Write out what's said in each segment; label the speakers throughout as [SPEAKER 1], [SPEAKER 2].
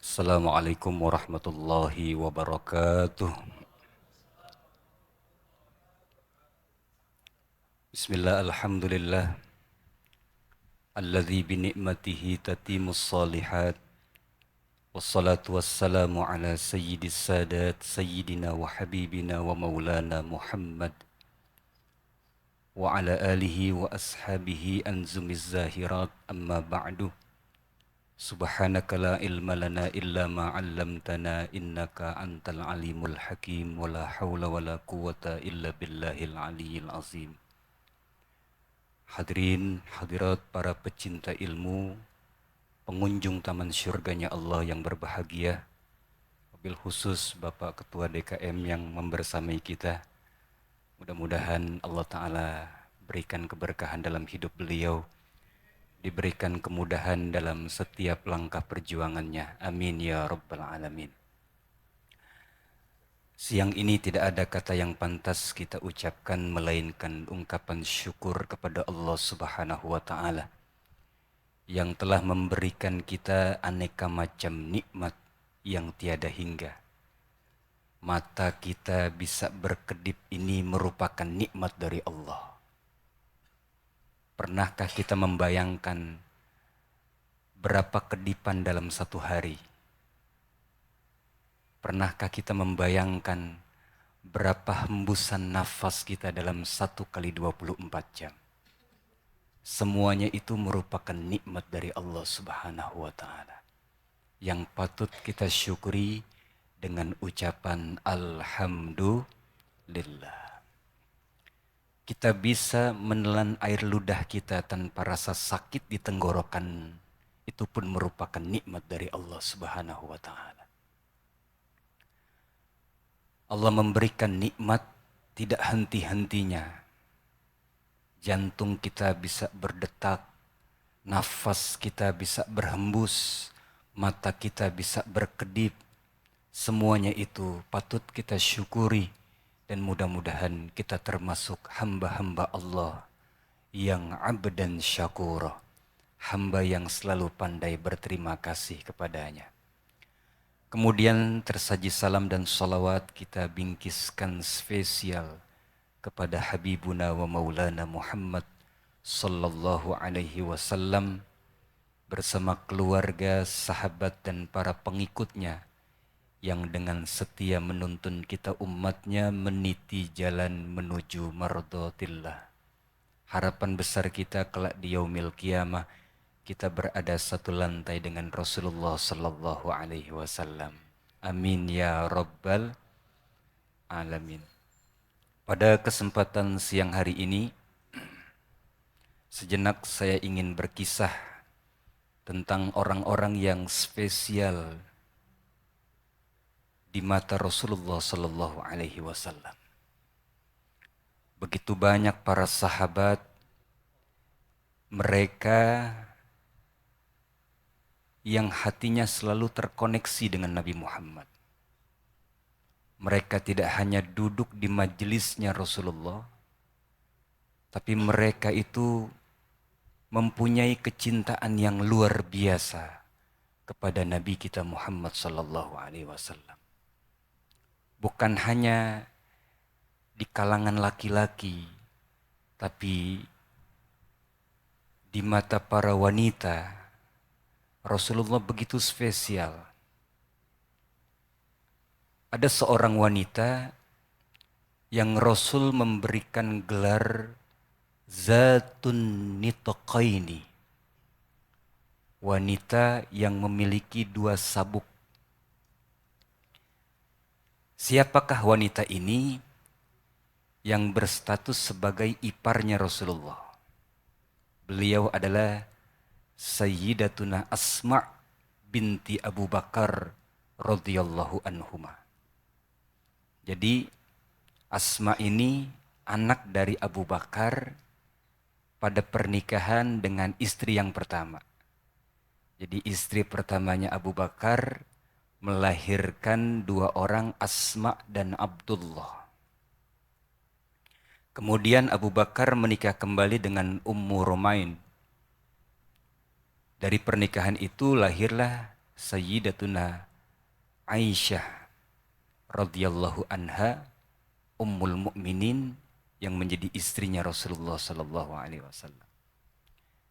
[SPEAKER 1] Assalamualaikum warahmatullahi wabarakatuh. Bismillah, alhamdulillah. Alladzi binikmatihi tatimus salihat. Wassalatu wassalamu ala sayyidis sadat sayyidina wa habibina wa maulana Muhammad wa ala alihi wa ashabihi anzumiz zahirat amma ba'du. Subhanaka la ilma lana illa ma 'allamtana innaka antal alimul hakim wa la haula wa la quwwata illa billahil aliyyil azim. Hadirin hadirat para pecinta ilmu, pengunjung taman syurganya Allah yang berbahagia, wabil khusus Bapak Ketua DKM yang membersamai kita. Mudah-mudahan Allah Ta'ala berikan keberkahan dalam hidup beliau, diberikan kemudahan dalam setiap langkah perjuangannya. Amin ya rabbal alamin. Siang ini tidak ada kata yang pantas kita ucapkan melainkan ungkapan syukur kepada Allah Subhanahu wa Ta'ala yang telah memberikan kita aneka macam nikmat yang tiada hingga. Mata kita bisa berkedip ini merupakan nikmat dari Allah. Pernahkah kita membayangkan berapa kedipan dalam satu hari? Pernahkah kita membayangkan berapa hembusan nafas kita dalam 1 kali 24 jam? Semuanya itu merupakan nikmat dari Allah Subhanahu wa Ta'ala yang patut kita syukuri dengan ucapan Alhamdulillah. Kita bisa menelan air ludah kita tanpa rasa sakit di tenggorokan, itu pun merupakan nikmat dari Allah Subhanahu wa Ta'ala. Allah memberikan nikmat tidak henti-hentinya. Jantung kita bisa berdetak, nafas kita bisa berhembus, mata kita bisa berkedip. Semuanya itu patut kita syukuri. Dan mudah-mudahan kita termasuk hamba-hamba Allah yang abdan syakur, hamba yang selalu pandai berterima kasih kepadanya. Kemudian tersaji salam dan salawat kita bingkiskan spesial kepada Habibuna wa Maulana Muhammad sallallahu alaihi wasallam bersama keluarga, sahabat dan para pengikutnya yang dengan setia menuntun kita umatnya meniti jalan menuju mardhatillah. Harapan besar kita kelak di yaumil qiyamah kita berada satu lantai dengan Rasulullah sallallahu alaihi wasallam. Amin ya rabbal alamin. Pada kesempatan siang hari ini sejenak saya ingin berkisah tentang orang-orang yang spesial di mata Rasulullah Sallallahu Alaihi Wasallam. Begitu banyak para sahabat, mereka yang hatinya selalu terkoneksi dengan Nabi Muhammad. Mereka tidak hanya duduk di majelisnya Rasulullah, tapi mereka itu mempunyai kecintaan yang luar biasa kepada Nabi kita Muhammad Sallallahu Alaihi Wasallam. Bukan hanya di kalangan laki-laki, tapi di mata para wanita, Rasulullah begitu spesial. Ada seorang wanita yang Rasul memberikan gelar Zatun Nitaqaini, wanita yang memiliki dua sabuk. Siapakah wanita ini yang berstatus sebagai iparnya Rasulullah? Beliau adalah Sayyidatuna Asma binti Abu Bakar radhiyallahu anhuma. Jadi Asma ini anak dari Abu Bakar pada pernikahan dengan istri yang pertama. Jadi istri pertamanya Abu Bakar melahirkan dua orang, Asma dan Abdullah. Kemudian Abu Bakar menikah kembali dengan Ummu Rumain. Dari pernikahan itu lahirlah Sayyidatuna Aisyah radhiyallahu anha, Ummul Mukminin, yang menjadi istrinya Rasulullah sallallahu alaihi wasallam.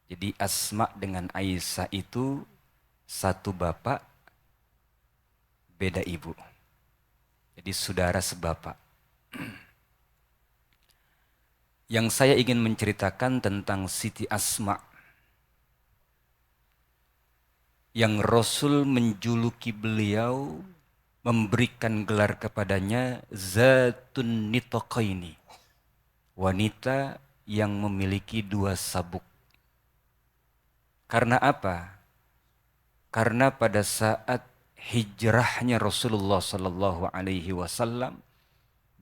[SPEAKER 1] Jadi Asma dengan Aisyah itu satu bapak, beda ibu. Jadi saudara sebapak. Yang saya ingin menceritakan tentang Siti Asma, yang Rasul menjuluki beliau, memberikan gelar kepadanya Zatun Nitaqaini, wanita yang memiliki dua sabuk. Karena apa? Karena pada saat hijrahnya Rasulullah Sallallahu Alaihi Wasallam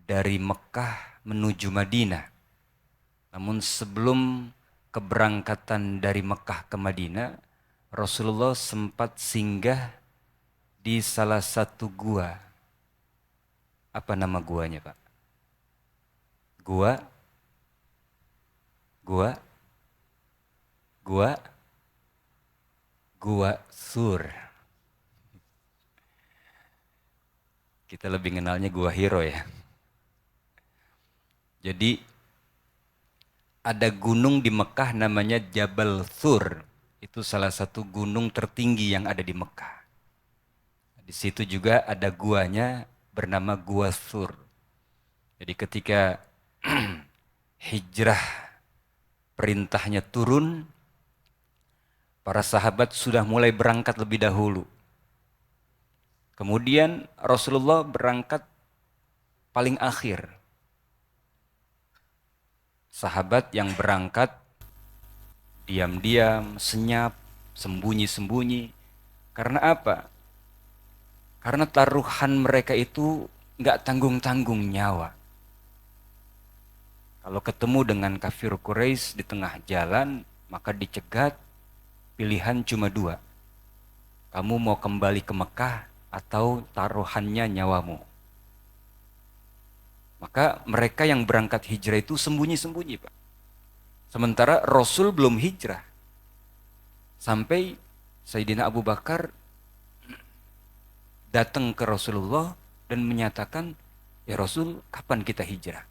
[SPEAKER 1] dari Mekah menuju Madinah, namun sebelum keberangkatan dari Mekah ke Madinah, Rasulullah sempat singgah di salah satu gua. Apa nama guanya, Pak? Gua Sur. Kita lebih kenalnya Gua Hiro ya. Jadi ada gunung di Mekah namanya Jabal Sur. Itu salah satu gunung tertinggi yang ada di Mekah. Di situ juga ada guanya bernama Gua Sur. Jadi ketika hijrah perintahnya turun, para sahabat sudah mulai berangkat lebih dahulu. Kemudian Rasulullah berangkat paling akhir. Sahabat yang berangkat diam-diam, senyap, sembunyi-sembunyi. Karena apa? Karena taruhan mereka itu nggak tanggung-tanggung nyawa. Kalau ketemu dengan kafir Quraisy di tengah jalan, maka dicegat, pilihan cuma dua. Kamu mau kembali ke Mekah atau taruhannya nyawamu. Maka mereka yang berangkat hijrah itu sembunyi-sembunyi, Pak. Sementara Rasul belum hijrah. Sampai Sayyidina Abu Bakar datang ke Rasulullah dan menyatakan, ya Rasul, kapan kita hijrah?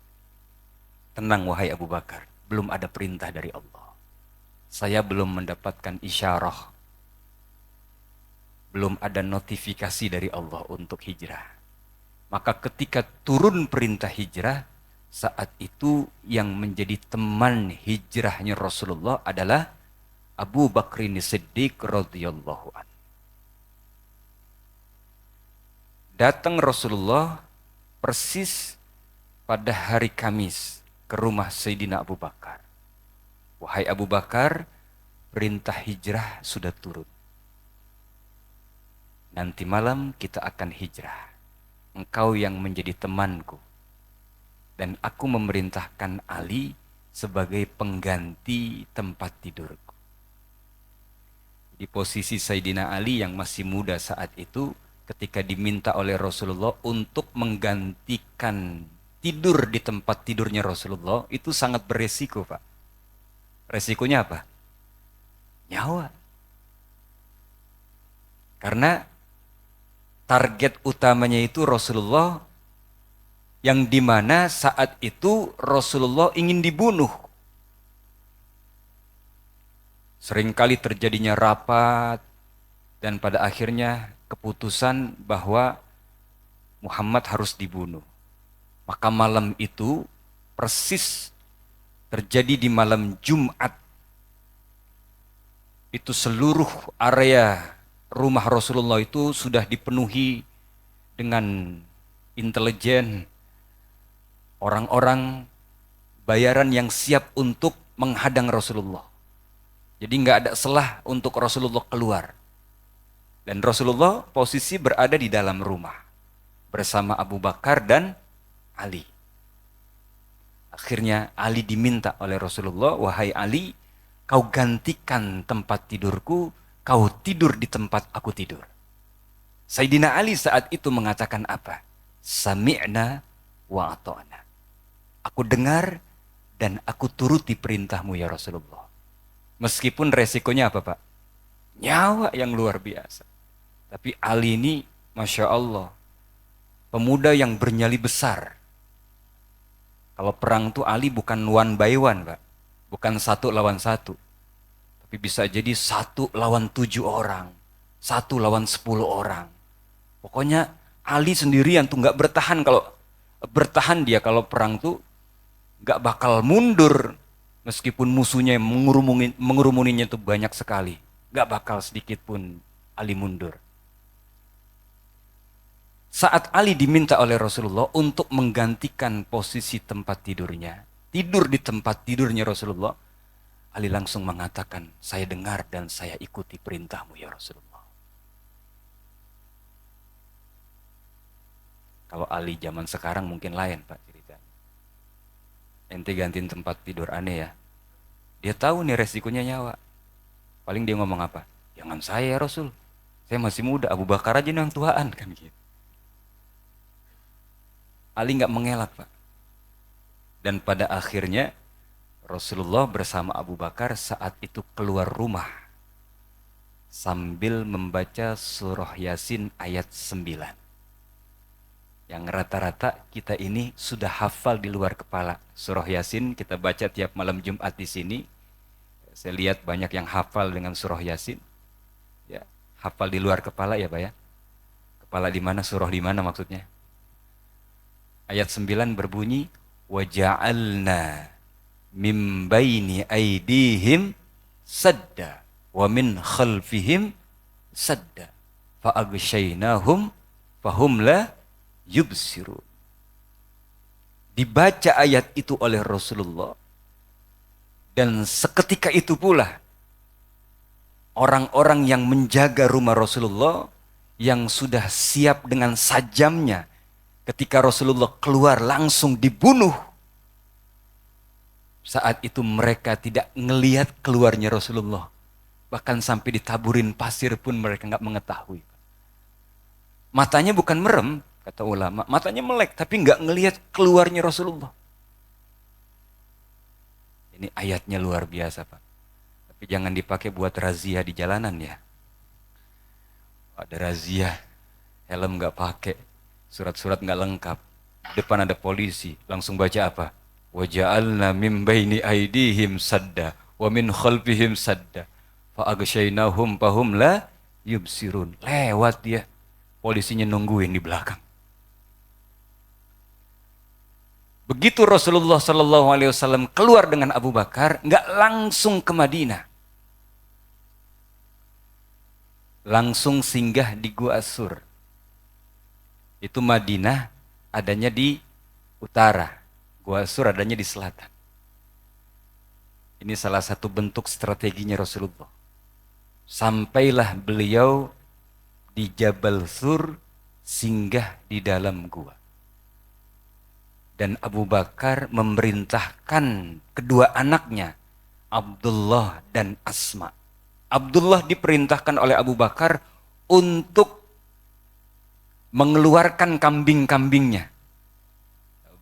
[SPEAKER 1] Tenang wahai Abu Bakar, belum ada perintah dari Allah. Saya belum mendapatkan isyarah. Belum ada notifikasi dari Allah untuk hijrah. Maka ketika turun perintah hijrah, saat itu yang menjadi teman hijrahnya Rasulullah adalah Abu Bakrin Siddiq radhiyallahu anhu. Datang Rasulullah persis pada hari Kamis ke rumah Sayyidina Abu Bakar. Wahai Abu Bakar, perintah hijrah sudah turun. Nanti malam kita akan hijrah. Engkau yang menjadi temanku. Dan aku memerintahkan Ali sebagai pengganti tempat tidurku. Di posisi Sayyidina Ali yang masih muda saat itu, ketika diminta oleh Rasulullah untuk menggantikan tidur di tempat tidurnya Rasulullah, itu sangat beresiko, Pak. Resikonya apa? Nyawa. Karena target utamanya itu Rasulullah, yang dimana saat itu Rasulullah ingin dibunuh. Seringkali terjadinya rapat dan pada akhirnya keputusan bahwa Muhammad harus dibunuh. Maka malam itu persis terjadi di malam Jumat. Itu seluruh area rumah Rasulullah itu sudah dipenuhi dengan intelijen, orang-orang bayaran yang siap untuk menghadang Rasulullah. Jadi nggak ada celah untuk Rasulullah keluar. Dan Rasulullah posisi berada di dalam rumah bersama Abu Bakar dan Ali. Akhirnya Ali diminta oleh Rasulullah, wahai Ali, kau gantikan tempat tidurku, kau tidur di tempat aku tidur. Sayyidina Ali saat itu mengatakan apa? Sami'na wa ata'na. Aku dengar dan aku turuti perintahmu ya Rasulullah. Meskipun resikonya apa, Pak? Nyawa yang luar biasa. Tapi Ali ini, Masya Allah, pemuda yang bernyali besar. Kalau perang tuh Ali bukan one by one, Pak. Bukan 1 lawan 1. Tapi bisa jadi 1 lawan 7 orang. 1 lawan 10 orang. Pokoknya Ali sendirian tuh nggak bertahan. Kalau bertahan dia kalau perang tuh nggak bakal mundur. Meskipun musuhnya mengerumuninya tuh banyak sekali. Nggak bakal sedikit pun Ali mundur. Saat Ali diminta oleh Rasulullah untuk menggantikan posisi tempat tidurnya, tidur di tempat tidurnya Rasulullah, Ali langsung mengatakan, saya dengar dan saya ikuti perintahmu ya Rasulullah. Kalau Ali zaman sekarang mungkin lain Pak ceritanya. Ente gantiin tempat tidur aneh ya. Dia tahu nih resikonya nyawa. Paling dia ngomong apa? Jangan saya ya Rasul. Saya masih muda, Abu Bakar aja yang tuaan kan gitu. Ali nggak mengelak Pak. Dan pada akhirnya Rasulullah bersama Abu Bakar saat itu keluar rumah sambil membaca surah Yasin ayat 9. Yang rata-rata kita ini sudah hafal di luar kepala. Surah Yasin kita baca tiap malam Jumat di sini. Saya lihat banyak yang hafal dengan surah Yasin. Ya, hafal di luar kepala ya Pak ya. Kepala di mana, surah di mana maksudnya? Ayat 9 berbunyi waja'alna mim baini aidihim sadda wa min khalfihim sadda fa aghshaynahum fahum la yubsirun. Dibaca ayat itu oleh Rasulullah dan seketika itu pula orang-orang yang menjaga rumah Rasulullah yang sudah siap dengan sajamnya ketika Rasulullah keluar langsung dibunuh. Saat itu mereka tidak ngelihat keluarnya Rasulullah. Bahkan sampai ditaburin pasir pun mereka nggak mengetahui. Matanya bukan merem, kata ulama. Matanya melek, tapi nggak ngelihat keluarnya Rasulullah. Ini ayatnya luar biasa, Pak. Tapi jangan dipakai buat razia di jalanan ya. Ada razia, helm nggak pakai. Surat-surat nggak lengkap. Depan ada polisi, langsung baca apa? Waja'alna mim baini aidihim sadda wa min khalfihim sadda fa aghshaynahum fahum la yubsirun. Lewat dia. Polisinya nungguin di belakang. Begitu Rasulullah sallallahu alaihi wasallam keluar dengan Abu Bakar, nggak langsung ke Madinah. Langsung singgah di Gua As-Sur. Itu Madinah adanya di utara, Gua As-Sur adanya di selatan. Ini salah satu bentuk strateginya Rasulullah. Sampailah beliau di Jabal Sur, singgah di dalam gua. Dan Abu Bakar memerintahkan kedua anaknya, Abdullah dan Asma. Abdullah diperintahkan oleh Abu Bakar untuk mengeluarkan kambing-kambingnya.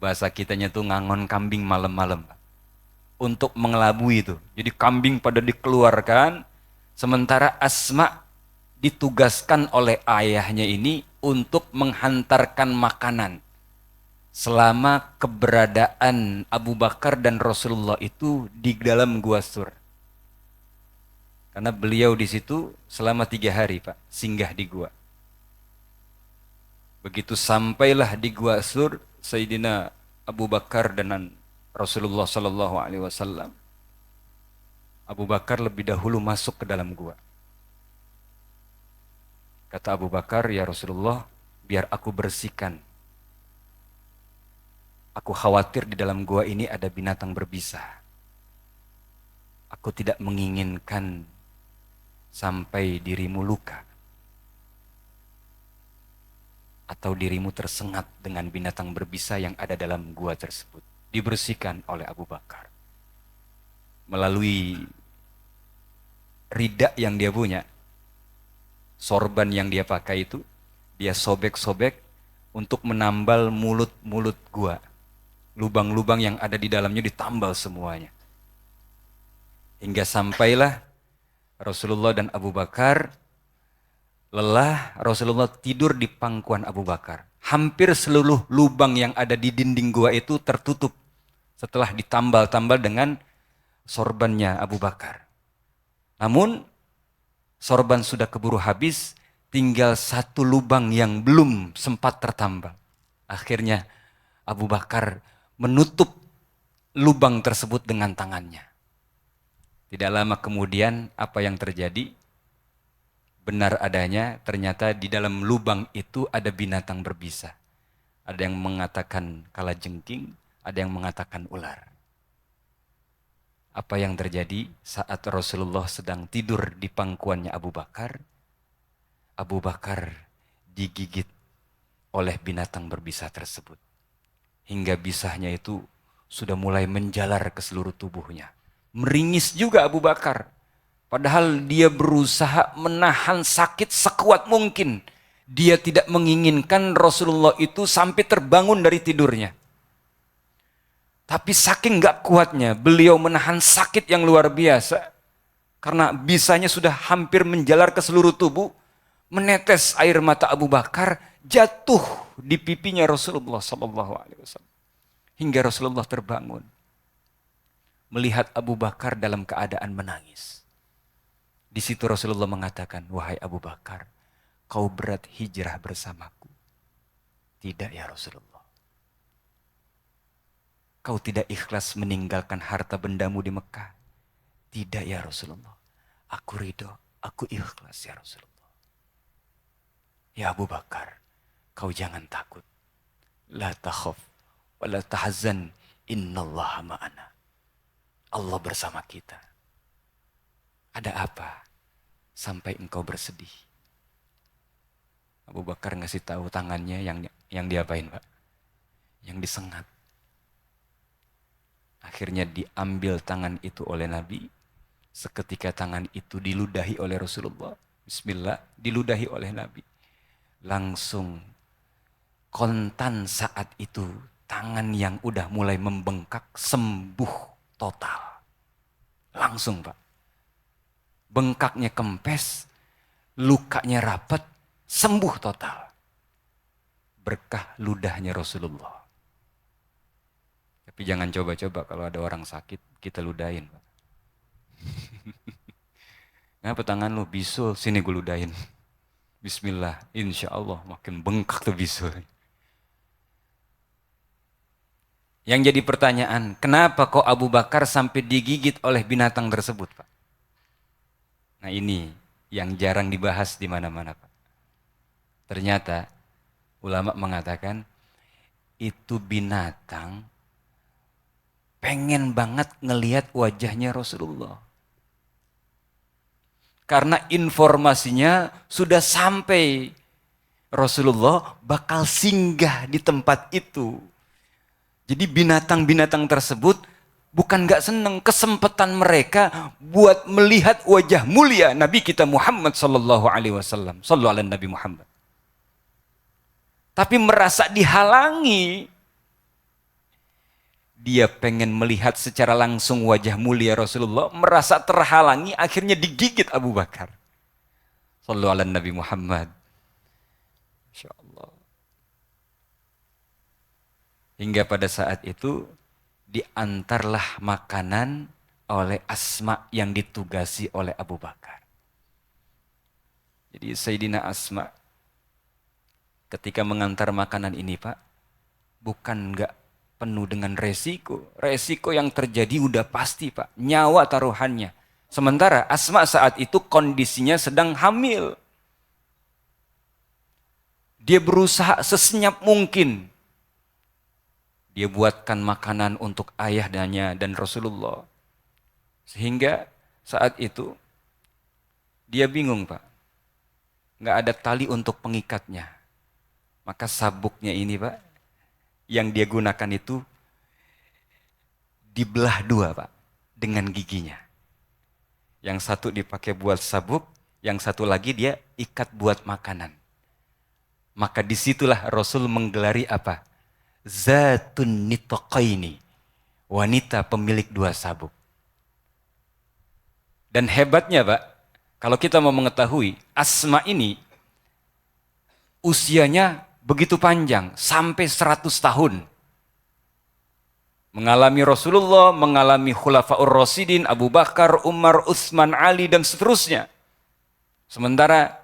[SPEAKER 1] Bahasa kitanya tuh ngangon kambing malam-malam. Untuk mengelabui itu. Jadi kambing pada dikeluarkan, sementara Asma ditugaskan oleh ayahnya ini untuk menghantarkan makanan. Selama keberadaan Abu Bakar dan Rasulullah itu di dalam Gua Sur. Karena beliau di situ selama 3 hari Pak, singgah di gua. Begitu sampailah di Gua Sur, Sayyidina Abu Bakar dan Rasulullah Sallallahu Alaihi Wasallam. Abu Bakar lebih dahulu masuk ke dalam gua. Kata Abu Bakar, ya Rasulullah, biar aku bersihkan. Aku khawatir di dalam gua ini ada binatang berbisa. Aku tidak menginginkan sampai dirimu luka. Atau dirimu tersengat dengan binatang berbisa yang ada dalam gua tersebut. Dibersihkan oleh Abu Bakar. Melalui rida yang dia punya, sorban yang dia pakai itu, dia sobek-sobek untuk menambal mulut-mulut gua. Lubang-lubang yang ada di dalamnya ditambal semuanya. Hingga sampailah Rasulullah dan Abu Bakar Lelah, Rasulullah tidur di pangkuan Abu Bakar. Hampir seluruh lubang yang ada di dinding gua itu tertutup setelah ditambal-tambal dengan sorbannya Abu Bakar. Namun sorban sudah keburu habis, tinggal satu lubang yang belum sempat tertambal. Akhirnya Abu Bakar menutup lubang tersebut dengan tangannya. Tidak lama kemudian apa yang terjadi? Benar adanya, ternyata di dalam lubang itu ada binatang berbisa. Ada yang mengatakan kalajengking, ada yang mengatakan ular. Apa yang terjadi saat Rasulullah sedang tidur di pangkuannya Abu Bakar? Abu Bakar digigit oleh binatang berbisa tersebut. Hingga bisanya itu sudah mulai menjalar ke seluruh tubuhnya. Meringis juga Abu Bakar. Padahal dia berusaha menahan sakit sekuat mungkin. Dia tidak menginginkan Rasulullah itu sampai terbangun dari tidurnya. Tapi saking gak kuatnya, beliau menahan sakit yang luar biasa. Karena bisanya sudah hampir menjalar ke seluruh tubuh. Menetes air mata Abu Bakar jatuh di pipinya Rasulullah SAW. Hingga Rasulullah terbangun. Melihat Abu Bakar dalam keadaan menangis. Di situ Rasulullah mengatakan, wahai Abu Bakar, kau berat hijrah bersamaku. Tidak ya Rasulullah. Kau tidak ikhlas meninggalkan harta bendamu di Mekah. Tidak ya Rasulullah. Aku ridho, aku ikhlas ya Rasulullah. Ya Abu Bakar, kau jangan takut. La takhaf, wa la tahzan, innallaha ma'ana. Allah bersama kita. Ada apa sampai engkau bersedih? Abu Bakar ngasih tahu tangannya yang diapain, Pak? Yang disengat. Akhirnya diambil tangan itu oleh Nabi. Seketika tangan itu diludahi oleh Rasulullah. Bismillah, diludahi oleh Nabi. Langsung kontan saat itu tangan yang udah mulai membengkak sembuh total. Langsung, Pak. Bengkaknya kempes, lukanya rapat, sembuh total. Berkah ludahnya Rasulullah. Tapi jangan coba-coba kalau ada orang sakit, kita ludahin. Ngapa tangan lu bisul, sini gue ludahin. Bismillah, insya Allah makin bengkak tuh bisul. Yang jadi pertanyaan, kenapa kok Abu Bakar sampai digigit oleh binatang tersebut, Pak? Nah ini yang jarang dibahas di mana-mana, Pak. Ternyata ulama mengatakan itu binatang pengen banget ngelihat wajahnya Rasulullah. Karena informasinya sudah sampai Rasulullah bakal singgah di tempat itu. Jadi binatang-binatang tersebut bukan gak senang kesempatan mereka buat melihat wajah mulia Nabi kita Muhammad sallallahu alaihi wasallam. Sallu ala Nabi Muhammad. Tapi merasa dihalangi. Dia pengen melihat secara langsung wajah mulia Rasulullah, merasa terhalangi, akhirnya digigit Abu Bakar. Sallu ala Nabi Muhammad. Masya Allah. Hingga pada saat itu diantarlah makanan oleh Asma yang ditugasi oleh Abu Bakar. Jadi Sayyidina Asma ketika mengantar makanan ini, Pak, bukan enggak penuh dengan resiko. Resiko yang terjadi udah pasti, Pak. Nyawa taruhannya. Sementara Asma saat itu kondisinya sedang hamil. Dia berusaha sesenyap mungkin. Dia buatkan makanan untuk ayahnya dan Rasulullah. Sehingga saat itu dia bingung, Pak. Nggak ada tali untuk pengikatnya. Maka sabuknya ini, Pak, yang dia gunakan itu dibelah dua, Pak, dengan giginya. Yang satu dipakai buat sabuk, yang satu lagi dia ikat buat makanan. Maka disitulah Rasul menggelari apa? Zatun nitaqaini, wanita pemilik dua sabuk. Dan hebatnya, Pak, kalau kita mau mengetahui, Asma ini usianya begitu panjang, sampai 100 tahun. Mengalami Rasulullah, mengalami Khulafaur Rasyidin, Abu Bakar, Umar, Utsman, Ali, dan seterusnya. Sementara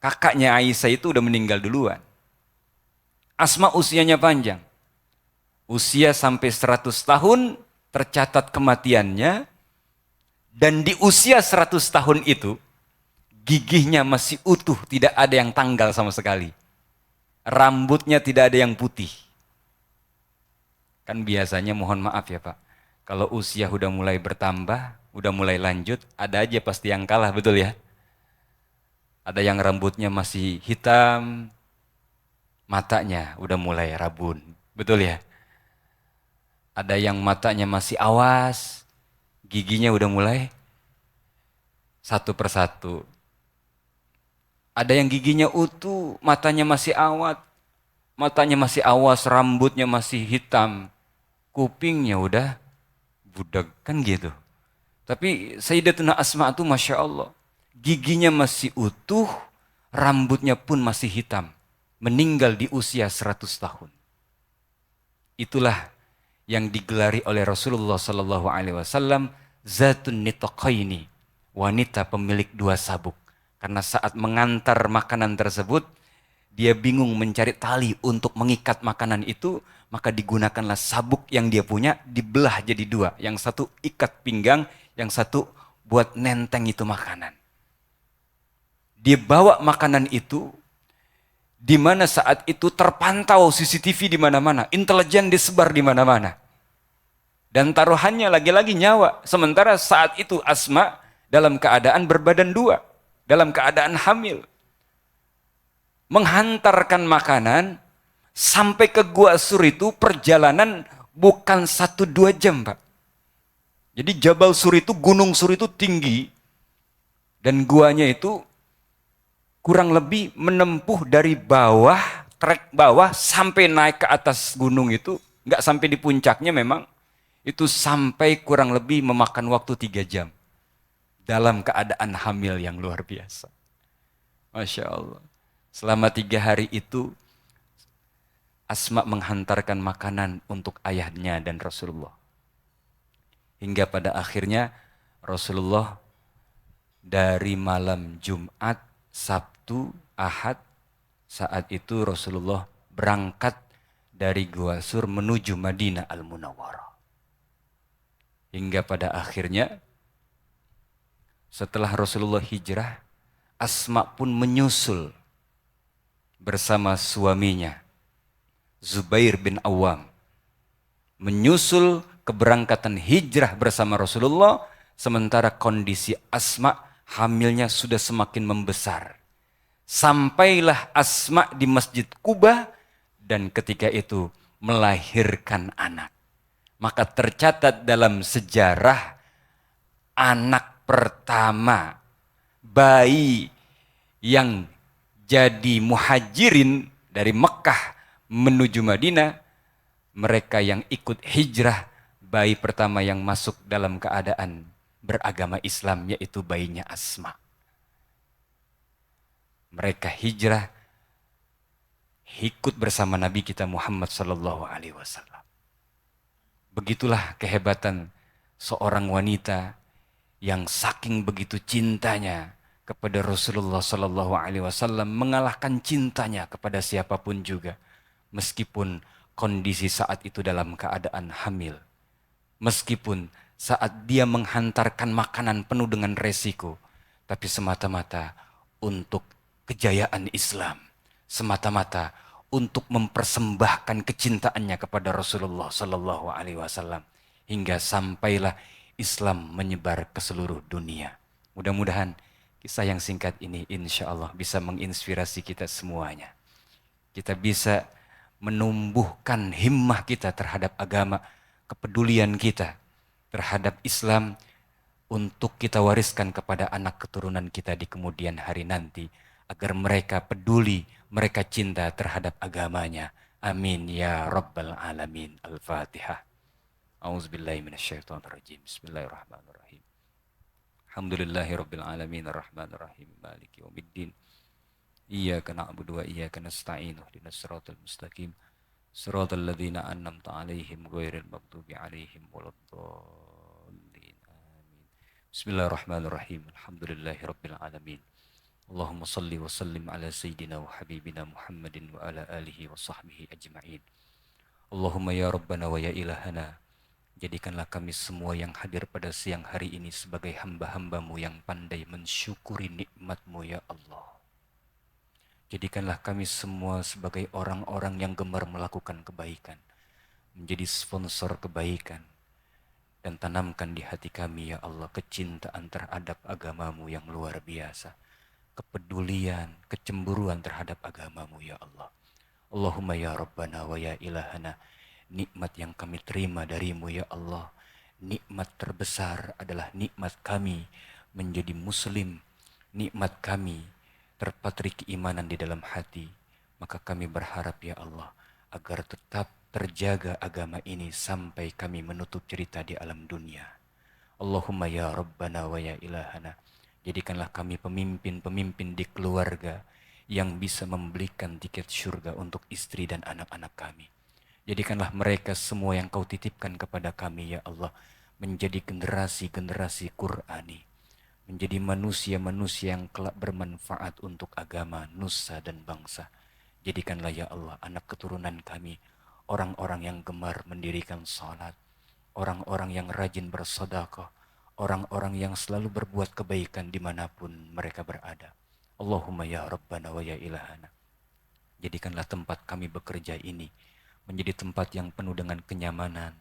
[SPEAKER 1] kakaknya Aisyah itu udah meninggal duluan. Asma usianya panjang. Usia sampai 100 tahun, tercatat kematiannya, dan di usia 100 tahun itu, gigihnya masih utuh, tidak ada yang tanggal sama sekali. Rambutnya tidak ada yang putih. Kan biasanya, mohon maaf ya Pak, kalau usia udah mulai bertambah, udah mulai lanjut, ada aja pasti yang kalah, betul ya? Ada yang rambutnya masih hitam, matanya udah mulai rabun, betul ya? Ada yang matanya masih awas, giginya udah mulai satu persatu. Ada yang giginya utuh, matanya masih awas, rambutnya masih hitam, kupingnya udah budak, kan gitu. Tapi Sayyidatuna Asma itu Masya Allah, giginya masih utuh, rambutnya pun masih hitam. Meninggal di usia 100 tahun. Itulah yang digelari oleh Rasulullah Sallallahu Alaihi Wasallam, Zatun Nitaqaini, wanita pemilik dua sabuk. Karena saat mengantar makanan tersebut, dia bingung mencari tali untuk mengikat makanan itu, maka digunakanlah sabuk yang dia punya, dibelah jadi dua. Yang satu ikat pinggang, yang satu buat nenteng itu makanan. Dia bawa makanan itu, di mana saat itu terpantau CCTV di mana-mana, intelijen disebar di mana-mana. Dan taruhannya lagi-lagi nyawa. Sementara saat itu Asma dalam keadaan berbadan dua, dalam keadaan hamil. Menghantarkan makanan sampai ke Gua Sur itu perjalanan bukan 1-2 jam, Pak. Jadi Jabal Sur itu, Gunung Sur itu tinggi, dan guanya itu kurang lebih menempuh dari bawah, trek bawah sampai naik ke atas gunung itu, nggak sampai di puncaknya memang, itu sampai kurang lebih memakan waktu 3 jam. Dalam keadaan hamil yang luar biasa. Masya Allah. Selama 3 hari itu, Asma menghantarkan makanan untuk ayahnya dan Rasulullah. Hingga pada akhirnya Rasulullah dari malam Jumat, Sabtu, Ahad, saat itu Rasulullah berangkat dari Gua Sur menuju Madinah Al-Munawwarah. Hingga pada akhirnya setelah Rasulullah hijrah, Asma pun menyusul bersama suaminya Zubair bin Awam. Menyusul keberangkatan hijrah bersama Rasulullah, sementara kondisi Asma hamilnya sudah semakin membesar. Sampailah Asma di Masjid Quba, dan ketika itu melahirkan anak. Maka tercatat dalam sejarah, anak pertama bayi yang jadi muhajirin dari Mekah menuju Madinah, mereka yang ikut hijrah, bayi pertama yang masuk dalam keadaan beragama Islam yaitu bayinya Asma. Mereka hijrah ikut bersama Nabi kita Muhammad Sallallahu Alaihi Wasallam. Begitulah kehebatan seorang wanita yang saking begitu cintanya kepada Rasulullah Sallallahu Alaihi Wasallam, mengalahkan cintanya kepada siapapun juga, meskipun kondisi saat itu dalam keadaan hamil, meskipun saat dia menghantarkan makanan penuh dengan resiko, tapi semata-mata untuk kejayaan Islam, semata-mata untuk mempersembahkan kecintaannya kepada Rasulullah Sallallahu Alaihi Wasallam, hingga sampailah Islam menyebar ke seluruh dunia. Mudah-mudahan kisah yang singkat ini insya Allah bisa menginspirasi kita semuanya. Kita bisa menumbuhkan himmah kita terhadap agama, kepedulian kita terhadap Islam, untuk kita wariskan kepada anak keturunan kita di kemudian hari nanti, agar mereka peduli, mereka cinta terhadap agamanya. Amin ya Rabbal Alamin. Al-Fatihah. A'udzubillahi minasyaitonirrajim. Bismillahirrahmanirrahim. Alhamdulillahi Rabbil Alamin. Ar-Rahmanirrahim. Maliki yaumiddin. Iyyaka na'budu wa iyyaka nasta'in ihdinas siratal mustaqim siratal ladzina an'amta 'alaihim ghairil maghdubi 'alaihim waladdallin. Amin. Bismillahirrahmanirrahim. Alhamdulillahirabbil alamin. Allahumma salli wa sallim ala sayyidina wa habibina Muhammadin wa ala alihi wa sahbihi ajma'in. Allahumma ya Rabbana wa ya ilahana, jadikanlah kami semua yang hadir pada siang hari ini sebagai hamba-hambamu yang pandai mensyukuri nikmat-Mu ya Allah. Jadikanlah kami semua sebagai orang-orang yang gemar melakukan kebaikan, menjadi sponsor kebaikan, dan tanamkan di hati kami ya Allah kecintaan terhadap agamamu yang luar biasa, kepedulian, kecemburuan terhadap agamamu ya Allah. Allahumma ya Rabbana wa ya ilahana, nikmat yang kami terima darimu ya Allah, nikmat terbesar adalah nikmat kami menjadi muslim, nikmat kami terpatri keimanan di dalam hati. Maka kami berharap ya Allah agar tetap terjaga agama ini sampai kami menutup cerita di alam dunia. Allahumma ya Rabbana wa ya ilahana, jadikanlah kami pemimpin-pemimpin di keluarga yang bisa membelikan tiket surga untuk istri dan anak-anak kami. Jadikanlah mereka semua yang kau titipkan kepada kami ya Allah menjadi generasi-generasi Qur'ani, menjadi manusia-manusia yang kelak bermanfaat untuk agama, nusa dan bangsa. Jadikanlah ya Allah anak keturunan kami orang-orang yang gemar mendirikan salat, orang-orang yang rajin bersedekah, orang-orang yang selalu berbuat kebaikan dimanapun mereka berada. Allahumma ya Rabbana wa ya ilahana, jadikanlah tempat kami bekerja ini menjadi tempat yang penuh dengan kenyamanan,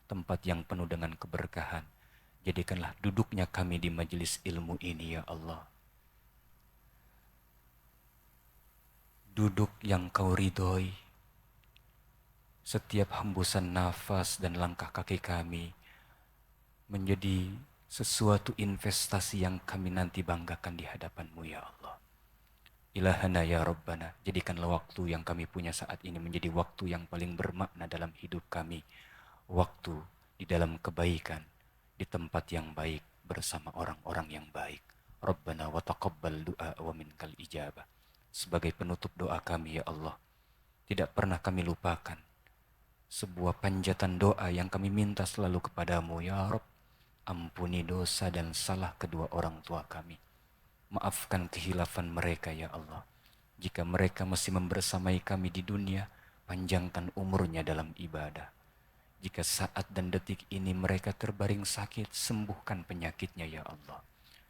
[SPEAKER 1] tempat yang penuh dengan keberkahan. Jadikanlah duduknya kami di majelis ilmu ini ya Allah duduk yang kau ridhoi. Setiap hembusan nafas dan langkah kaki kami menjadi sesuatu investasi yang kami nanti banggakan di hadapan-Mu ya Allah. Ilahana ya Rabbana, jadikanlah waktu yang kami punya saat ini menjadi waktu yang paling bermakna dalam hidup kami. Waktu di dalam kebaikan, di tempat yang baik, bersama orang-orang yang baik. Rabbana wa taqabbal du'a wa minkal ijabah. Sebagai penutup doa kami ya Allah, tidak pernah kami lupakan sebuah panjatan doa yang kami minta selalu kepadamu ya Rabb. Ampuni dosa dan salah kedua orang tua kami. Maafkan kehilafan mereka ya Allah. Jika mereka masih membersamai kami di dunia, panjangkan umurnya dalam ibadah. Jika saat dan detik ini mereka terbaring sakit, sembuhkan penyakitnya ya Allah.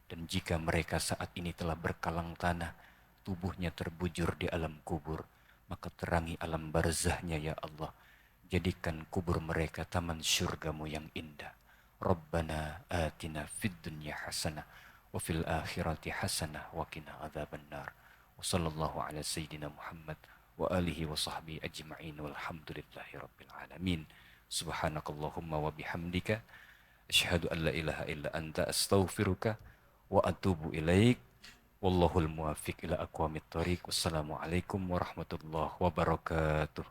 [SPEAKER 1] Dan jika mereka saat ini telah berkalang tanah, tubuhnya terbujur di alam kubur, maka terangi alam barzahnya ya Allah. Jadikan kubur mereka taman syurgamu yang indah. Rabbana atina fid dunya hasanah wa fil akhirati hasanah wa qina adzabannar. Wa sallallahu ala sayyidina Muhammad wa alihi wa sahbihi ajma'in walhamdulillahi rabbil alamin. Subhanakallahumma wa bihamdika asyhadu an la ilaha illa anta astaghfiruka wa atubu ilaik. Wallahul muwaffiq ila aqwamit thoriq. Wassalamualaikum warahmatullahi wabarakatuh.